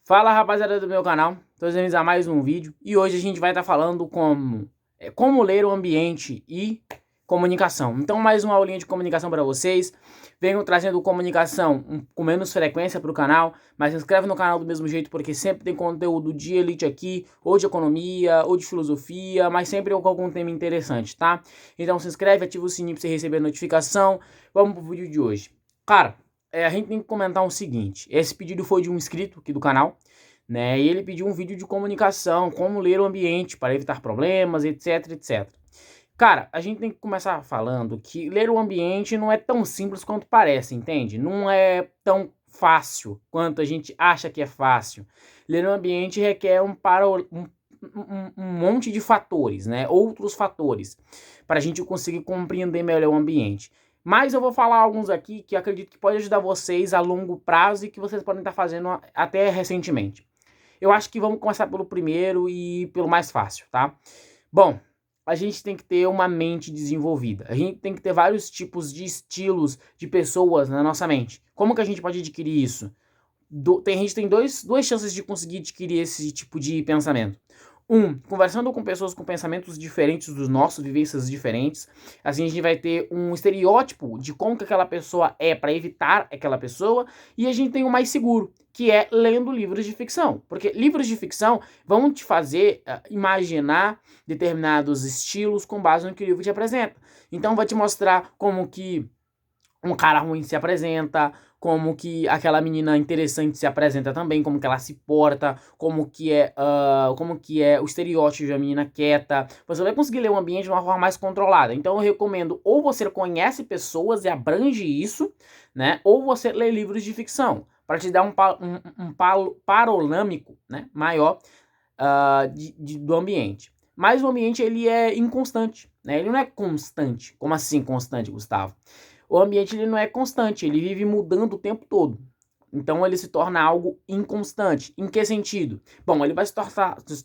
Fala, rapaziada do meu canal, bem-vindos a mais um vídeo e hoje a gente vai estar falando como ler o ambiente e comunicação. Então mais uma aulinha de comunicação para vocês, venho trazendo comunicação com menos frequência para o canal, mas se inscreve no canal do mesmo jeito porque sempre tem conteúdo de elite aqui, ou de economia, ou de filosofia, mas sempre com algum tema interessante, tá? Então se inscreve, ativa o sininho para você receber a notificação, vamos pro vídeo de hoje. Cara, a gente tem que comentar o seguinte, esse pedido foi de um inscrito aqui do canal, né, e ele pediu um vídeo de comunicação, como ler o ambiente para evitar problemas, etc, etc. Cara, a gente tem que começar falando que ler o ambiente não é tão simples quanto parece, entende? Não é tão fácil quanto a gente acha que é fácil. Ler o ambiente requer um monte de fatores, né? Outros fatores, para a gente conseguir compreender melhor o ambiente. Mas eu vou falar alguns aqui que acredito que pode ajudar vocês a longo prazo e que vocês podem estar fazendo até recentemente. Eu acho que vamos começar pelo primeiro e pelo mais fácil, tá? Bom, a gente tem que ter uma mente desenvolvida. A gente tem que ter vários tipos de estilos de pessoas na nossa mente. Como que a gente pode adquirir isso? A gente tem duas chances de conseguir adquirir esse tipo de pensamento. Conversando com pessoas com pensamentos diferentes dos nossos, vivências diferentes, assim a gente vai ter um estereótipo de como que aquela pessoa é para evitar aquela pessoa, e a gente tem o mais seguro, que é lendo livros de ficção, porque livros de ficção vão te fazer imaginar determinados estilos com base no que o livro te apresenta. Então vai te mostrar como que um cara ruim se apresenta, como que aquela menina interessante se apresenta também, como que ela se porta, como que é o estereótipo de uma menina quieta. Você vai conseguir ler o ambiente de uma forma mais controlada. Então eu recomendo ou você conhece pessoas e abrange isso, né? Ou você lê livros de ficção, para te dar um panorâmico, né, maior do ambiente. Mas o ambiente ele é inconstante, né? Ele não é constante. Como assim constante, Gustavo? O ambiente ele não é constante, ele vive mudando o tempo todo. Então ele se torna algo inconstante. Em que sentido? Bom, ele vai se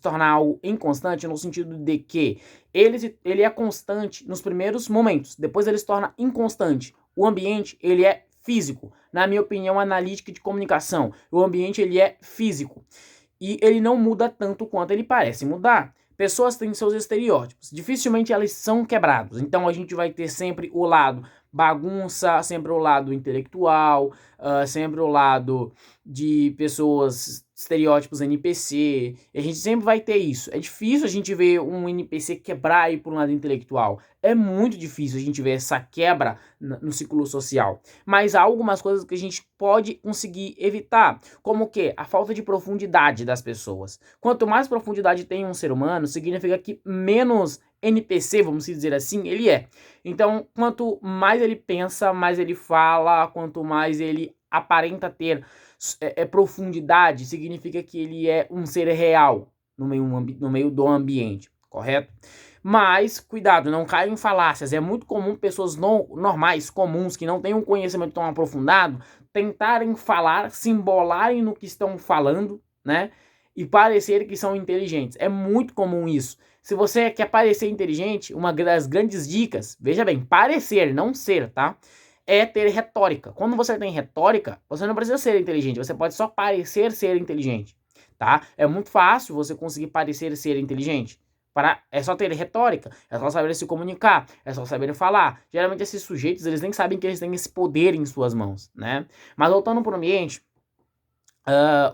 tornar algo inconstante no sentido de que ele é constante nos primeiros momentos, depois ele se torna inconstante. O ambiente ele é físico. Na minha opinião analítica de comunicação, o ambiente ele é físico. E ele não muda tanto quanto ele parece mudar. Pessoas têm seus estereótipos, dificilmente elas são quebrados. Então a gente vai ter sempre o lado bagunça, sempre o lado intelectual, sempre o lado de pessoas, estereótipos NPC, e a gente sempre vai ter isso. É difícil a gente ver um NPC quebrar e ir por um lado intelectual. É muito difícil a gente ver essa quebra no ciclo social. Mas há algumas coisas que a gente pode conseguir evitar, como que a falta de profundidade das pessoas. Quanto mais profundidade tem um ser humano, significa que menos NPC, vamos dizer assim, ele é. Então, quanto mais ele pensa, mais ele fala, quanto mais ele aparenta ter profundidade, significa que ele é um ser real no meio do ambiente, correto? Mas, cuidado, não caia em falácias. É muito comum pessoas normais, comuns, que não têm um conhecimento tão aprofundado, tentarem falar, se embolarem no que estão falando, né? E parecer que são inteligentes. É muito comum isso. Se você quer parecer inteligente, uma das grandes dicas, veja bem, parecer, não ser, tá? É ter retórica. Quando você tem retórica, você não precisa ser inteligente, você pode só parecer ser inteligente, tá? É muito fácil você conseguir parecer ser inteligente. É só ter retórica, é só saber se comunicar, é só saber falar. Geralmente esses sujeitos, eles nem sabem que eles têm esse poder em suas mãos, né? Mas voltando para o ambiente,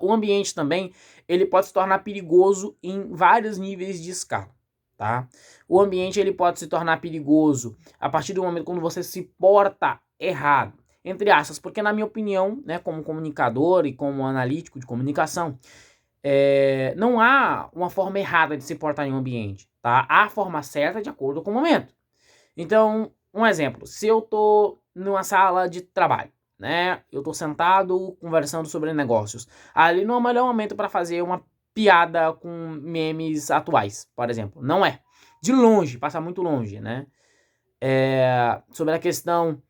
o ambiente também, ele pode se tornar perigoso em vários níveis de escala, tá? O ambiente, ele pode se tornar perigoso a partir do momento quando você se porta errado, entre aspas, porque na minha opinião, né, como comunicador e como analítico de comunicação, não há uma forma errada de se portar em um ambiente, tá? Há a forma certa de acordo com o momento. Então, um exemplo, se eu tô numa sala de trabalho, né, eu tô sentado conversando sobre negócios, ali não é o melhor momento para fazer uma piada com memes atuais, por exemplo, não é. De longe, passa muito longe, né? Sobre a questão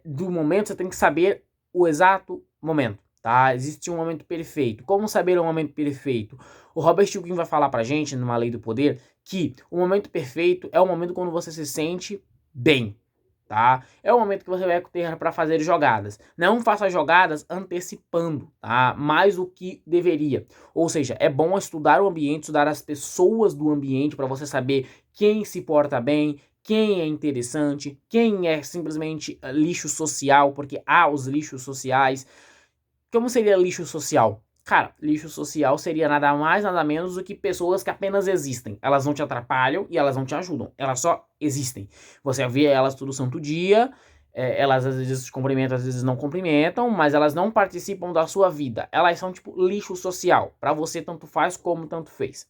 do momento, você tem que saber o exato momento, tá? Existe um momento perfeito. Como saber o momento perfeito? O Robert Cialdini vai falar pra gente, numa Lei do Poder, que o momento perfeito é o momento quando você se sente bem. tá? É o momento que você vai ter para fazer jogadas. Não faça jogadas antecipando, tá? Mais do que deveria. Ou seja, é bom estudar o ambiente, estudar as pessoas do ambiente para você saber quem se porta bem, quem é interessante, quem é simplesmente lixo social, porque há os lixos sociais. Como seria lixo social? Cara, lixo social seria nada mais, nada menos do que pessoas que apenas existem. Elas não te atrapalham e elas não te ajudam. Elas só existem. Você vê elas todo santo dia, elas às vezes te cumprimentam, às vezes não cumprimentam, mas elas não participam da sua vida. Elas são tipo lixo social. Pra você tanto faz como tanto fez.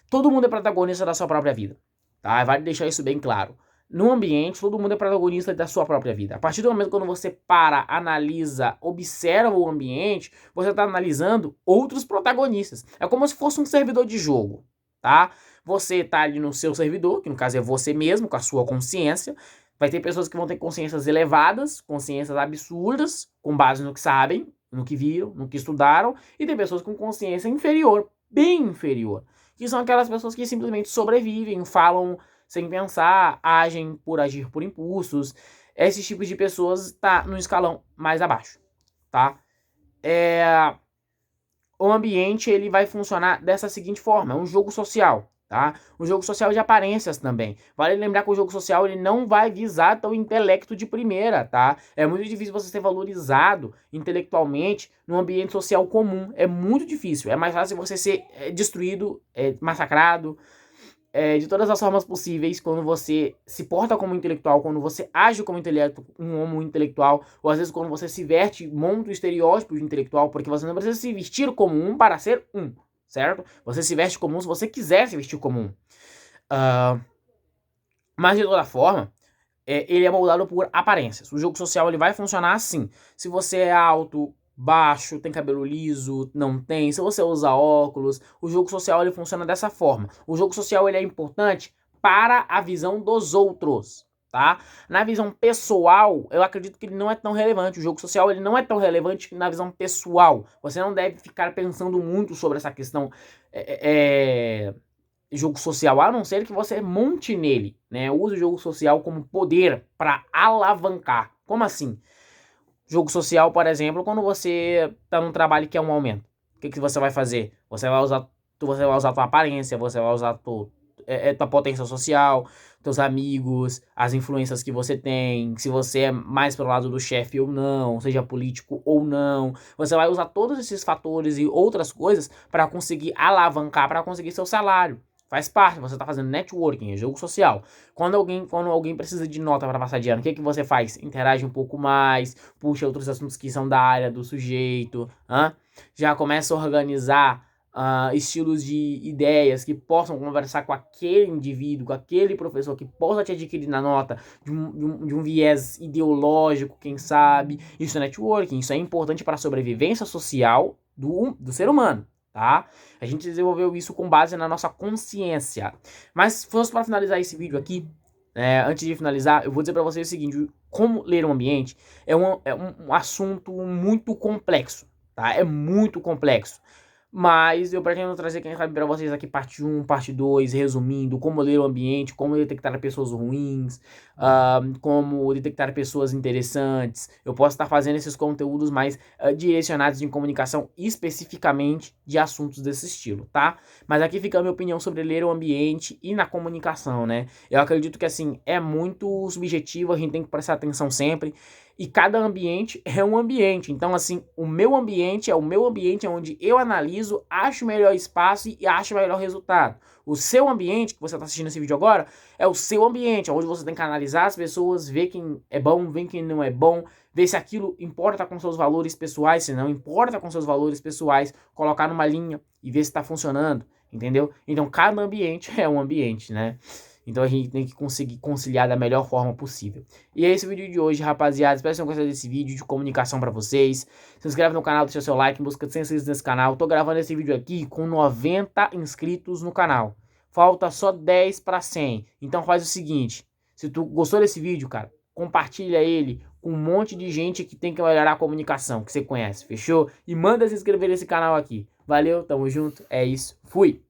Todo mundo é protagonista da sua própria vida, tá? Vale deixar isso bem claro. No ambiente, todo mundo é protagonista da sua própria vida. A partir do momento quando você para, analisa, observa o ambiente, você está analisando outros protagonistas. É como se fosse um servidor de jogo, tá? Você está ali no seu servidor, que no caso é você mesmo, com a sua consciência. Vai ter pessoas que vão ter consciências elevadas, consciências absurdas, com base no que sabem, no que viram, no que estudaram. E tem pessoas com consciência inferior, bem inferior. Que são aquelas pessoas que simplesmente sobrevivem, falam sem pensar, agem por agir por impulsos. Esses tipos de pessoas tá no escalão mais abaixo, tá? O ambiente ele vai funcionar dessa seguinte forma, é um jogo social, tá? Um jogo social de aparências também. Vale lembrar que o jogo social ele não vai visar teu intelecto de primeira, tá? É muito difícil você ser valorizado intelectualmente num ambiente social comum. É muito difícil. É mais fácil você ser destruído, massacrado, de todas as formas possíveis, quando você se porta como intelectual, quando você age como um homo intelectual, ou às vezes quando você se veste, monta o estereótipo de intelectual, porque você não precisa se vestir como um para ser um, certo? Você se veste como um se você quiser se vestir como um. Mas de toda forma, ele é moldado por aparências. O jogo social ele vai funcionar assim. Se você é alto, baixo, tem cabelo liso, não tem, se você usa óculos, o jogo social ele funciona dessa forma. O jogo social ele é importante para a visão dos outros, tá? Na visão pessoal, eu acredito que ele não é tão relevante. O jogo social ele não é tão relevante na visão pessoal. Você não deve ficar pensando muito sobre essa questão jogo social, a não ser que você monte nele, né? Use o jogo social como poder para alavancar. Como assim? Jogo social, por exemplo, quando você tá num trabalho que é um aumento, o que você vai fazer? Você vai usar tua aparência, você vai usar tua potência social, teus amigos, as influências que você tem, se você é mais pro lado do chefe ou não, seja político ou não. Você vai usar todos esses fatores e outras coisas para conseguir alavancar, para conseguir seu salário. Faz parte, você está fazendo networking, é jogo social. Quando alguém precisa de nota para passar de ano, o que você faz? Interage um pouco mais, puxa outros assuntos que são da área do sujeito, já começa a organizar estilos de ideias que possam conversar com aquele indivíduo, com aquele professor, que possa te adquirir na nota de um viés ideológico, quem sabe. Isso é networking, isso é importante para a sobrevivência social do ser humano. Tá? A gente desenvolveu isso com base na nossa consciência. Mas se fosse para finalizar esse vídeo aqui, antes de finalizar, eu vou dizer para vocês o seguinte: como ler um ambiente é um assunto muito complexo, tá? É muito complexo. Mas eu pretendo trazer, quem sabe, para vocês aqui parte 1, parte 2, resumindo como ler o ambiente, como detectar pessoas ruins, como detectar pessoas interessantes. Eu posso estar fazendo esses conteúdos mais direcionados em comunicação, especificamente de assuntos desse estilo, tá? Mas aqui fica a minha opinião sobre ler o ambiente e na comunicação, né? Eu acredito que, assim, é muito subjetivo, a gente tem que prestar atenção sempre. E cada ambiente é um ambiente. Então, assim, o meu ambiente é o meu ambiente onde eu analiso, acho o melhor espaço e acho o melhor resultado. O seu ambiente, que você está assistindo esse vídeo agora, é o seu ambiente, onde você tem que analisar as pessoas, ver quem é bom, ver quem não é bom, ver se aquilo importa com seus valores pessoais, se não importa com seus valores pessoais, colocar numa linha e ver se está funcionando, entendeu? Então, cada ambiente é um ambiente, né? Então a gente tem que conseguir conciliar da melhor forma possível. E é esse o vídeo de hoje, rapaziada. Espero que vocês tenham gostado desse vídeo de comunicação pra vocês. Se inscreve no canal, deixa o seu like em busca de 100 inscritos nesse canal. Tô gravando esse vídeo aqui com 90 inscritos no canal. Falta só 10 para 100. Então faz o seguinte: se tu gostou desse vídeo, cara, compartilha ele com um monte de gente que tem que melhorar a comunicação, que você conhece, fechou? E manda se inscrever nesse canal aqui. Valeu, tamo junto, é isso, fui!